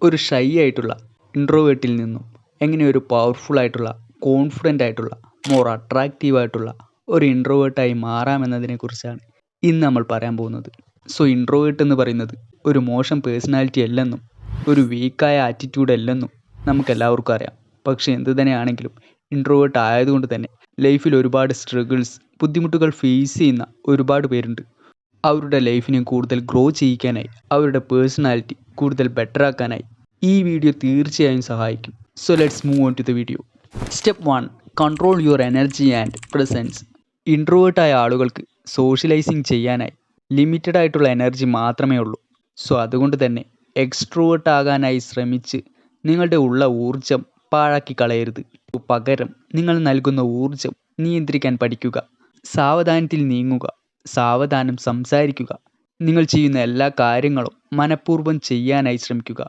ഒരു ഷൈ ആയിട്ടുള്ള ഇൻട്രോവേർട്ടിൽ നിന്നും എങ്ങനെ ഒരു പവർഫുൾ ആയിട്ടുള്ള കോൺഫിഡൻ്റ് ആയിട്ടുള്ള മോർ അട്രാക്റ്റീവ് ആയിട്ടുള്ള ഒരു ഇൻട്രോവേർട്ടായി മാറാമെന്നതിനെക്കുറിച്ചാണ് ഇന്ന് നമ്മൾ പറയാൻ പോകുന്നത്. സോ ഇൻട്രോവേർട്ട് എന്ന് പറയുന്നത് ഒരു മോശം പേഴ്സണാലിറ്റി അല്ലെന്നും ഒരു വീക്കായ ആറ്റിറ്റ്യൂഡ് അല്ലെന്നും നമുക്കെല്ലാവർക്കും അറിയാം. പക്ഷേ എന്ത് തന്നെയാണെങ്കിലും ഇൻട്രോവേർട്ട് ആയതുകൊണ്ട് തന്നെ ലൈഫിൽ ഒരുപാട് സ്ട്രഗിൾസ്, ബുദ്ധിമുട്ടുകൾ ഫേസ് ചെയ്യുന്ന ഒരുപാട് പേരുണ്ട്. അവരുടെ ലൈഫിനെ കൂടുതൽ ഗ്രോ ചെയ്യിക്കാനായി, അവരുടെ പേഴ്സണാലിറ്റി കൂടുതൽ ബെറ്റർ ആക്കാനായി ഈ വീഡിയോ തീർച്ചയായും സഹായിക്കും. So let's move on to the video. Step 1, control your energy and presence. ഇൻട്രോവേർട്ടായ ആളുകൾക്ക് സോഷ്യലൈസിങ് ചെയ്യാനായി ലിമിറ്റഡ് ആയിട്ടുള്ള എനർജി മാത്രമേ ഉള്ളൂ. സോ അതുകൊണ്ട് തന്നെ എക്സ്ട്രോവേർട്ട് ആകാനായി ശ്രമിച്ച് നിങ്ങളുടെ ഉള്ള ഊർജം പാഴാക്കി കളയരുത്. പകരം നിങ്ങൾ നൽകുന്ന ഊർജം നിയന്ത്രിക്കാൻ പഠിക്കുക. സാവധാനത്തിൽ നീങ്ങുക, സാവധാനം സംസാരിക്കുക. നിങ്ങൾ ചെയ്യുന്ന എല്ലാ കാര്യങ്ങളും മനഃപൂർവ്വം ചെയ്യാനായി ശ്രമിക്കുക.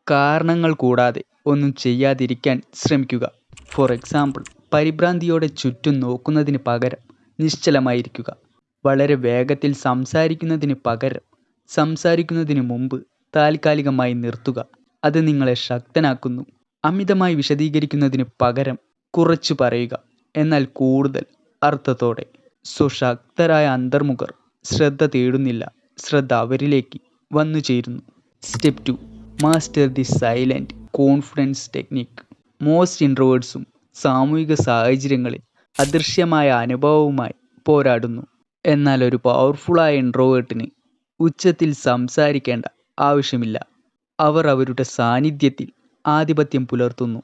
കാരണങ്ങൾ കൂടാതെ ഒന്നും ചെയ്യാതിരിക്കാൻ ശ്രമിക്കുക. ഫോർ എക്സാമ്പിൾ, പരിഭ്രാന്തിയോടെ ചുറ്റും നോക്കുന്നതിന് പകരം നിശ്ചലമായിരിക്കുക. വളരെ വേഗത്തിൽ സംസാരിക്കുന്നതിന് പകരം സംസാരിക്കുന്നതിന് മുമ്പ് താൽക്കാലികമായി നിർത്തുക. അത് നിങ്ങളെ ശക്തനാക്കുന്നു. അമിതമായി വിശദീകരിക്കുന്നതിന് പകരം കുറച്ചു പറയുക, എന്നാൽ കൂടുതൽ അർത്ഥത്തോടെ. സോ ശക്തരായ അന്തർമുഖർ ശ്രദ്ധ തേടുന്നില്ല, ശ്രദ്ധ അവരിലേക്ക് വന്നു ചേരുന്നു. Step 2, master the silent confidence technique. Most ഇൻട്രോവേർട്സും സാമൂഹിക സാഹചര്യങ്ങളിൽ അദൃശ്യമായ അനുഭവവുമായി പോരാടുന്നു. എന്നാൽ ഒരു പവർഫുള്ളായ ഇൻട്രോവേർട്ടിന് ഉച്ചത്തിൽ സംസാരിക്കേണ്ട ആവശ്യമില്ല. അവർ അവരുടെ സാന്നിധ്യത്തിൽ ആധിപത്യം പുലർത്തുന്നു.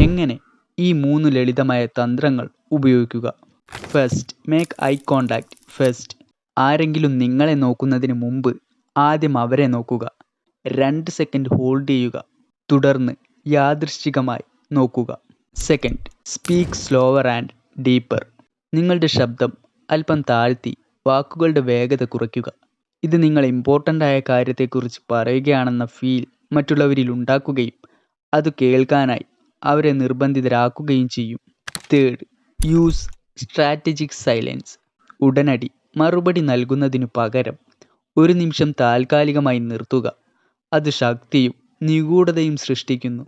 എങ്ങനെ? ഈ 3 ലളിതമായ തന്ത്രങ്ങൾ ഉപയോഗിക്കുക. First, make eye contact first. ആരെങ്കിലും നിങ്ങളെ നോക്കുന്നതിന് മുമ്പ് ആദ്യം അവരെ നോക്കുക. 2 സെക്കൻഡ് ഹോൾഡ് ചെയ്യുക, തുടർന്ന് യാദൃശ്ചികമായി നോക്കുക. Second, speak slower and deeper. നിങ്ങളുടെ ശബ്ദം അല്പം താഴ്ത്തി വാക്കുകളുടെ വേഗത കുറയ്ക്കുക. ഇത് നിങ്ങൾ ഇമ്പോർട്ടൻ്റ് ആയ കാര്യത്തെക്കുറിച്ച് പറയുകയാണെന്ന ഫീൽ മറ്റുള്ളവരിൽ ഉണ്ടാക്കുകയും അത് കേൾക്കാനായി അവരെ നിർബന്ധിതരാക്കുകയും ചെയ്യും. Third, use strategic silence. ഉടനടി മറുപടി നൽകുന്നതിനു പകരം 1 നിമിഷം താൽക്കാലികമായി നിർത്തുക. അത് ശക്തിയും നിഗൂഢതയും സൃഷ്ടിക്കുന്നു.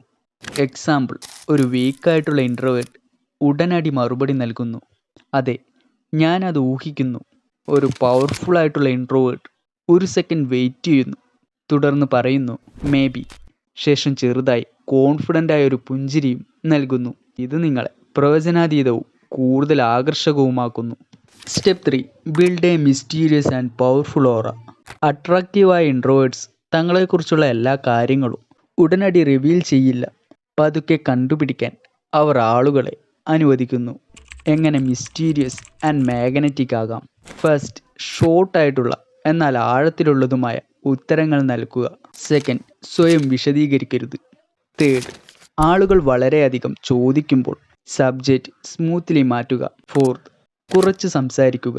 എക്സാമ്പിൾ, ഒരു വീക്കായിട്ടുള്ള ഇൻട്രോവേർട്ട് ഉടനടി മറുപടി നൽകുന്നു, അതെ, ഞാനത് ഊഹിക്കുന്നു. ഒരു പവർഫുൾ ആയിട്ടുള്ള ഇൻട്രോവേർട്ട് 1 സെക്കൻഡ് വെയിറ്റ് ചെയ്യുന്നു, തുടർന്ന് പറയുന്നു മേ ബി, ശേഷം ചെറുതായി കോൺഫിഡൻ്റ് ആയ ഒരു പുഞ്ചിരിയും നൽകുന്നു. ഇത് നിങ്ങളെ പ്രവചനാതീതവും കൂടുതൽ ആകർഷകവുമാക്കുന്നു. Step 3, build a mysterious and powerful aura. അട്രാക്റ്റീവായ ഇൻട്രോവേർട്സ് തങ്ങളെക്കുറിച്ചുള്ള എല്ലാ കാര്യങ്ങളും ഉടനടി റിവീൽ ചെയ്യില്ല. പതുക്കെ കണ്ടുപിടിക്കാൻ അവർ ആളുകളെ അനുവദിക്കുന്നു. എങ്ങനെ മിസ്റ്റീരിയസ് ആൻഡ് മാഗ്നറ്റിക് ആകാം? ഫസ്റ്റ്, ഷോർട്ടായിട്ടുള്ള എന്നാൽ ആഴത്തിലുള്ളതുമായ ഉത്തരങ്ങൾ നൽകുക. സെക്കൻഡ്, സ്വയം വിശദീകരിക്കരുത്. തേർഡ്, ആളുകൾ വളരെയധികം ചോദിക്കുമ്പോൾ സബ്ജക്റ്റ് സ്മൂത്ത്ലി മാറ്റുക. ഫോർത്ത്, കുറച്ച് സംസാരിക്കുക,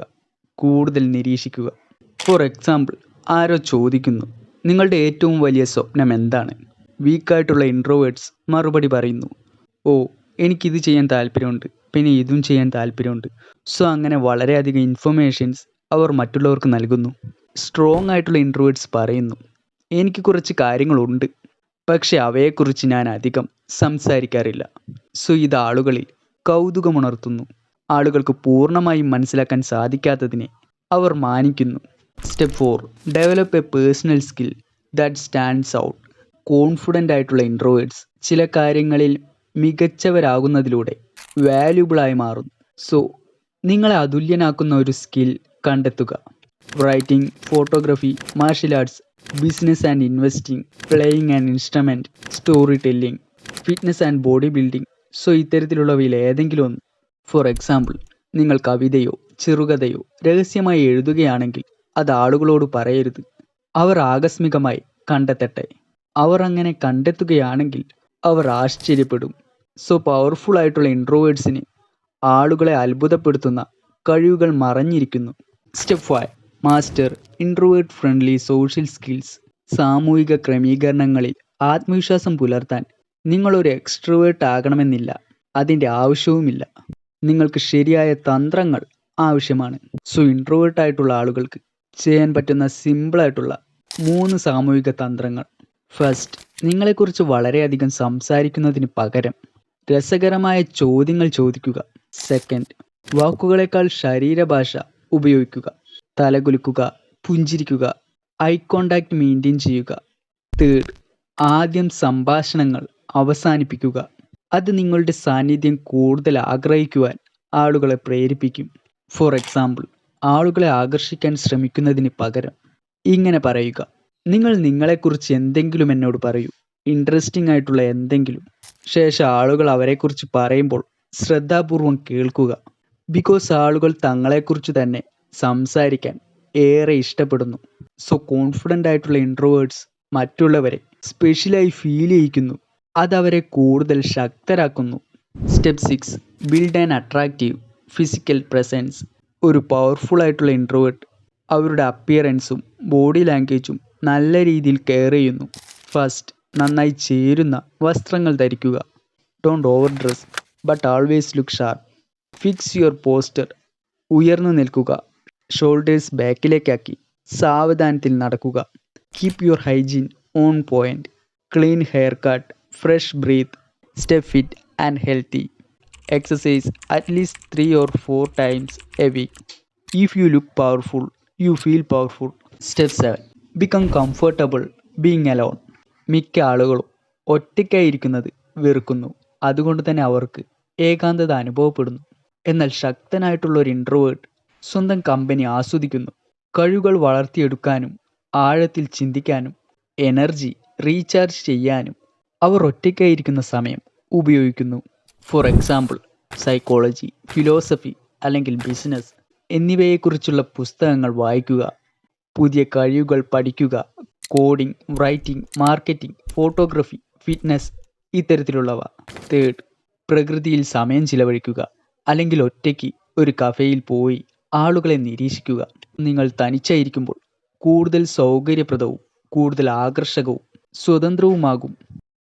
കൂടുതൽ നിരീക്ഷിക്കുക. ഫോർ എക്സാമ്പിൾ, ആരോ ചോദിക്കുന്നു, നിങ്ങളുടെ ഏറ്റവും വലിയ സ്വപ്നം എന്താണ്? വീക്കായിട്ടുള്ള ഇൻട്രോവേർട്സ് മറുപടി പറയുന്നു, ഓ, എനിക്കിത് ചെയ്യാൻ താല്പര്യമുണ്ട്, പിന്നെ ഇതും ചെയ്യാൻ താല്പര്യമുണ്ട്. സോ അങ്ങനെ വളരെയധികം ഇൻഫർമേഷൻസ് അവർ മറ്റുള്ളവർക്ക് നൽകുന്നു. സ്ട്രോങ് ആയിട്ടുള്ള ഇൻട്രോവേർട്സ് പറയുന്നു, എനിക്ക് കുറച്ച് കാര്യങ്ങളുണ്ട്, പക്ഷെ അവയെക്കുറിച്ച് ഞാൻ അധികം സംസാരിക്കാറില്ല. സോ ഇത് ആളുകളിൽ കൗതുകമുണർത്തുന്നു. ആളുകൾക്ക് പൂർണ്ണമായും മനസ്സിലാക്കാൻ സാധിക്കാത്തതിനെ അവർ മാനിക്കുന്നു. Step 4, develop a personal skill that stands out. Confident ആയിട്ടുള്ള ഇൻട്രോവേർട്സ് ചില കാര്യങ്ങളിൽ മികച്ചവരാകുന്നതിലൂടെ വാല്യുബിളായി മാറുന്നു. സോ നിങ്ങളെ അതുല്യനാക്കുന്ന ഒരു സ്കിൽ കണ്ടെത്തുക. Writing, photography, martial arts, business and investing, playing an instrument, story telling, fitness and body building. So ഇത്തരത്തിലുള്ളവയിൽ ഏതെങ്കിലും ഒന്ന്. ഫോർ എക്സാമ്പിൾ, നിങ്ങൾ കവിതയോ ചെറുകഥയോ രഹസ്യമായി എഴുതുകയാണെങ്കിൽ അത് ആളുകളോട് പറയരുത്. അവർ ആകസ്മികമായി കണ്ടെത്തട്ടെ. അവർ അങ്ങനെ കണ്ടെത്തുകയാണെങ്കിൽ അവർ ആശ്ചര്യപ്പെടും. സോ പവർഫുൾ ആയിട്ടുള്ള ഇൻട്രോവേർട്സിന് ആളുകളെ അത്ഭുതപ്പെടുത്തുന്ന കഴിവുകൾ മറഞ്ഞിരിക്കുന്നു. Step 5, master introvert friendly social skills. സാമൂഹിക ക്രമീകരണങ്ങളിൽ ആത്മവിശ്വാസം പുലർത്താൻ നിങ്ങളൊരു എക്സ്ട്രോവേർട്ട് ആകണമെന്നില്ല, അതിൻ്റെ ആവശ്യവുമില്ല. നിങ്ങൾക്ക് ശരിയായ തന്ത്രങ്ങൾ ആവശ്യമാണ്. സോ ഇൻട്രോവേർട്ട് ആയിട്ടുള്ള ആളുകൾക്ക് ചെയ്യാൻ പറ്റുന്ന സിമ്പിളായിട്ടുള്ള 3 സാമൂഹിക തന്ത്രങ്ങൾ. ഫസ്റ്റ്, നിങ്ങളെക്കുറിച്ച് വളരെയധികം സംസാരിക്കുന്നതിന് പകരം രസകരമായ ചോദ്യങ്ങൾ ചോദിക്കുക. സെക്കൻഡ്, വാക്കുകളേക്കാൾ ശരീരഭാഷ ഉപയോഗിക്കുക. തലകുലുക്കുക, പുഞ്ചിരിക്കുക, ഐ കോണ്ടാക്ട് മെയിൻറ്റെയിൻ ചെയ്യുക. തേർഡ്, ആദ്യം സംഭാഷണങ്ങൾ അവസാനിപ്പിക്കുക. അത് നിങ്ങളുടെ സാന്നിധ്യം കൂടുതൽ ആഗ്രഹിക്കുവാൻ ആളുകളെ പ്രേരിപ്പിക്കും. ഫോർ എക്സാമ്പിൾ, ആളുകളെ ആകർഷിക്കാൻ ശ്രമിക്കുന്നതിന് പകരം ഇങ്ങനെ പറയുക: നിങ്ങൾ നിങ്ങളെക്കുറിച്ച് എന്തെങ്കിലും എന്നോട് പറയൂ, ഇൻട്രസ്റ്റിംഗ് ആയിട്ടുള്ള എന്തെങ്കിലും. ശേഷം ആളുകൾ അവരെക്കുറിച്ച് പറയുമ്പോൾ ശ്രദ്ധാപൂർവം കേൾക്കുക. ബിക്കോസ് ആളുകൾ തങ്ങളെക്കുറിച്ച് തന്നെ സംസാരിക്കാൻ ഏറെ ഇഷ്ടപ്പെടുന്നു. സോ കോൺഫിഡൻ്റ് ആയിട്ടുള്ള ഇൻട്രോവേർട്സ് മറ്റുള്ളവരെ സ്പെഷ്യലായി ഫീൽ ചെയ്യിക്കുന്നു. അതവരെ കൂടുതൽ ശക്തരാക്കുന്നു. Step 6, build an attractive physical presence. ഒരു പവർഫുൾ ആയിട്ടുള്ള ഇൻട്രോവേർട്ട് അവരുടെ അപ്പിയറൻസും ബോഡി ലാംഗ്വേജും നല്ല രീതിയിൽ കെയർ ചെയ്യുന്നു. ഫസ്റ്റ്, നന്നായി ചേരുന്ന വസ്ത്രങ്ങൾ ധരിക്കുക. Don't over dress but always look sharp. Fix your posture. ഉയർന്നു നിൽക്കുക, ഷോൾഡേഴ്സ് ബാക്കിലേക്കാക്കി സാവധാനത്തിൽ നടക്കുക. Keep your hygiene on point. Clean hair cut, fresh breath. Stay fit and healthy. Exercise at least 3 or 4 times a week. If you look powerful, you feel powerful. Step 7, become comfortable being alone. മിക്ക ആളുകളും ഒറ്റയ്ക്കായിരിക്കുന്നത് വെറുക്കുന്നു. അതുകൊണ്ട് തന്നെ അവർക്ക് ഏകാന്തത അനുഭവപ്പെടുന്നു. എന്നാൽ ശക്തനായിട്ടുള്ള ഒരു ഇൻട്രോവേർട്ട് സ്വന്തം കമ്പനി ആസ്വദിക്കുന്നു. കഴിവുകൾ വളർത്തിയെടുക്കാനും ആഴത്തിൽ ചിന്തിക്കാനും എനർജി റീചാർജ് ചെയ്യാനും അവർ ഒറ്റയ്ക്കായിരിക്കുന്ന സമയം ഉപയോഗിക്കുന്നു. ഫോർ എക്സാമ്പിൾ, സൈക്കോളജി, ഫിലോസഫി അല്ലെങ്കിൽ ബിസിനസ് എന്നിവയെക്കുറിച്ചുള്ള പുസ്തകങ്ങൾ വായിക്കുക. പുതിയ കഴിവുകൾ പഠിക്കുക. Coding, writing, marketing, photography, fitness ഇത്തരത്തിലുള്ളവ. തേർഡ്, പ്രകൃതിയിൽ സമയം ചിലവഴിക്കുക. അല്ലെങ്കിൽ ഒറ്റയ്ക്ക് ഒരു കഫേയിൽ പോയി ആളുകളെ നിരീക്ഷിക്കുക. നിങ്ങൾ തനിച്ചായിരിക്കുമ്പോൾ കൂടുതൽ സൗകര്യപ്രദവും കൂടുതൽ ആകർഷകവും സ്വതന്ത്രവുമാകും.